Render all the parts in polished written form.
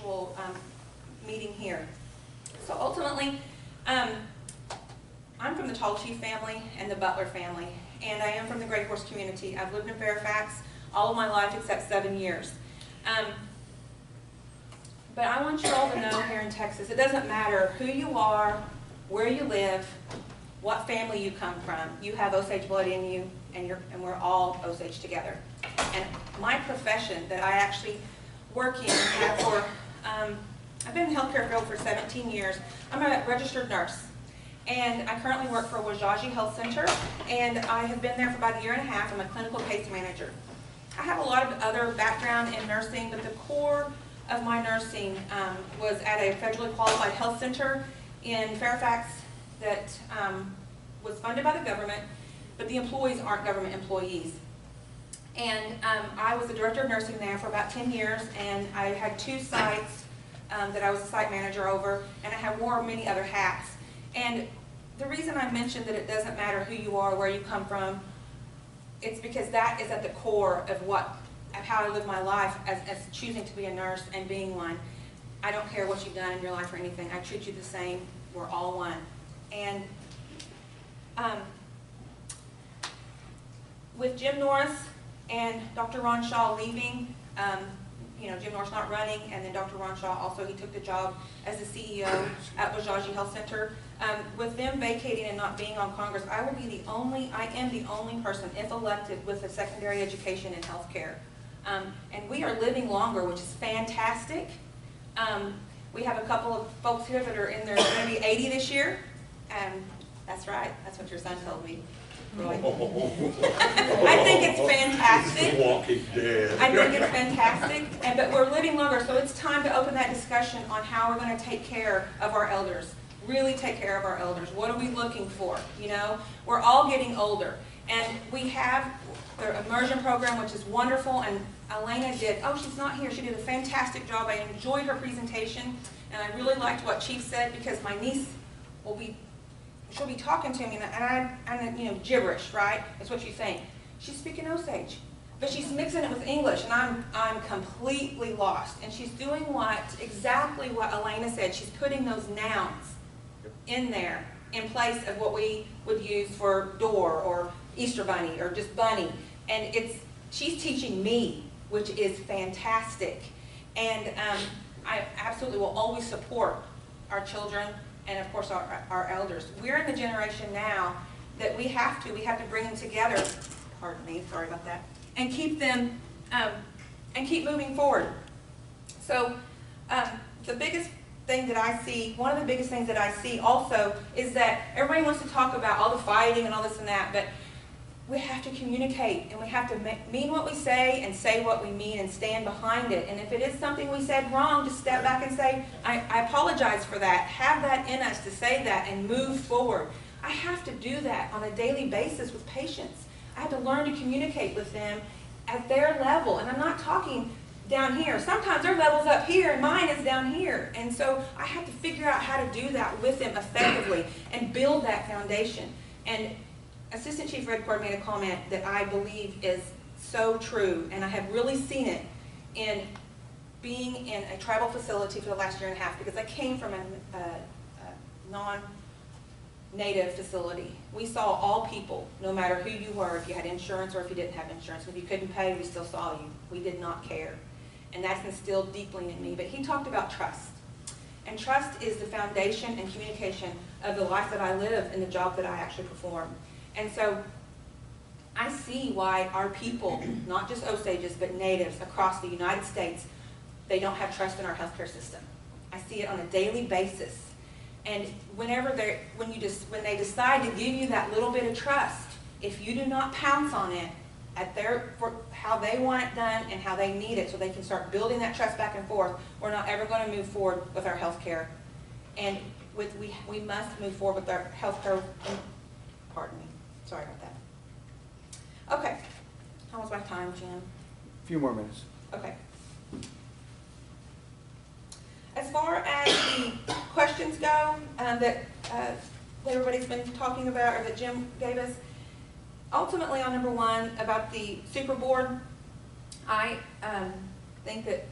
actual meeting here. So ultimately, I'm from the Tall Chief family and the Butler family, and I am from the Gray Horse community. I've lived in Fairfax all of my life except 7 years. But I want you all to know here in Texas, it doesn't matter who you are, where you live, what family you come from. You have Osage blood in you, and we're all Osage together. And my profession that I actually work in for, I've been in the healthcare field for 17 years. I'm a registered nurse, and I currently work for Wajaji Health Center, and I have been there for about 1.5 years. I'm a clinical case manager. I have a lot of other background in nursing, but the core of my nursing was at a federally qualified health center in Fairfax that was funded by the government, but the employees aren't government employees. And I was the director of nursing there for about 10 years, and I had 2 sites that I was a site manager over, and I wore many other hats. And the reason I mentioned that it doesn't matter who you are, where you come from, it's because that is at the core of how I live my life as choosing to be a nurse and being one. I don't care what you've done in your life or anything. I treat you the same. We're all one. And with Jim Norris and Dr. Ron Shaw leaving, Jim Norris not running, and then Dr. Ron Shaw also, he took the job as the CEO at Wajaji Health Center. With them vacating and not being on Congress, I am the only person, if elected, with a secondary education in healthcare. And we are living longer, which is fantastic. We have a couple of folks here that are in their, going to be 80 this year. That's right, that's what your son told me. Roy. I think it's fantastic. Walking Dead. I think it's fantastic, but we're living longer, so it's time to open that discussion on how we're going to take care of our elders. Really take care of our elders. What are we looking for? We're all getting older, and we have the immersion program, which is wonderful, and Elena she's not here, she did a fantastic job. I enjoyed her presentation, and I really liked what Chief said, because my niece she'll be talking to me, and I'm gibberish, right? That's what she's saying. She's speaking Osage, but she's mixing it with English, and I'm completely lost. And she's doing exactly what Elena said. She's putting those nouns in there in place of what we would use for door or Easter bunny or just bunny. And she's teaching me, which is fantastic. And I absolutely will always support our children and of course our elders. We're in the generation now that we have to bring them together, pardon me, sorry about that, and keep them, and keep moving forward. So the biggest thing that I see, one of the biggest things that I see also is that everybody wants to talk about all the fighting and all this and that, but we have to communicate, and we have to mean what we say and say what we mean and stand behind it. And if it is something we said wrong, just step back and say, I apologize for that. Have that in us to say that and move forward. I have to do that on a daily basis with patients. I have to learn to communicate with them at their level. And I'm not talking down here. Sometimes their level's up here and mine is down here. And so I have to figure out how to do that with them effectively and build that foundation. And Assistant Chief Redcord made a comment that I believe is so true, and I have really seen it in being in a tribal facility for the last 1.5 years, because I came from a non-native facility. We saw all people, no matter who you were, if you had insurance or if you didn't have insurance. If you couldn't pay, we still saw you. We did not care. And that's instilled deeply in me. But he talked about trust. And trust is the foundation and communication of the life that I live and the job that I actually perform. And so I see why our people, not just Osages, but natives across the United States, they don't have trust in our healthcare system. I see it on a daily basis. And when they decide to give you that little bit of trust, if you do not pounce on it for how they want it done and how they need it, so they can start building that trust back and forth, we're not ever going to move forward with our healthcare. And we must move forward with our healthcare. Pardon me. Sorry about that. Okay. How was my time, Jim? A few more minutes. Okay. As far as the questions go that everybody's been talking about, or that Jim gave us, ultimately on number 1 about the super board, I think that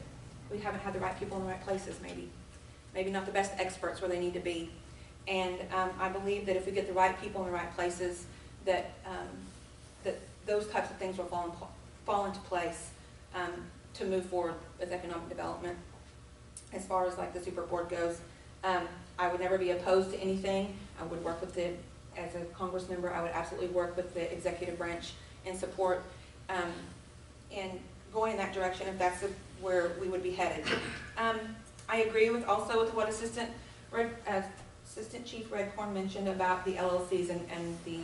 we haven't had the right people in the right places, maybe not the best experts where they need to be. And I believe that if we get the right people in the right places, that those types of things will fall into place to move forward with economic development. As far as like the super board goes, I would never be opposed to anything. I would work with as a Congress member, I would absolutely work with the executive branch and support in going in that direction if that's where we would be headed. I agree with what Assistant Chief Redcorn mentioned about the LLCs and the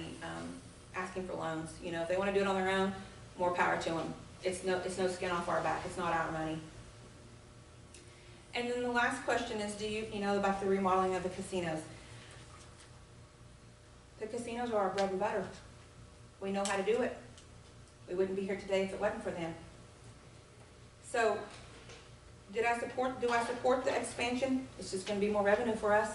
asking for loans. You know, if they want to do it on their own, more power to them. It's no skin off our back. It's not our money. And then the last question is, do you know about the remodeling of the casinos? The casinos are our bread and butter. We know how to do it. We wouldn't be here today if it wasn't for them. So, do I support the expansion? It's just going to be more revenue for us.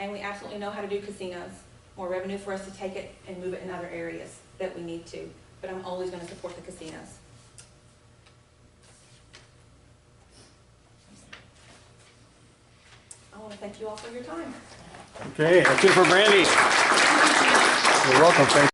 And we absolutely know how to do casinos. More revenue for us to take it and move it in other areas that we need to. But I'm always going to support the casinos. I want to thank you all for your time. Okay, that's it for Brandy. You're welcome. Thank you.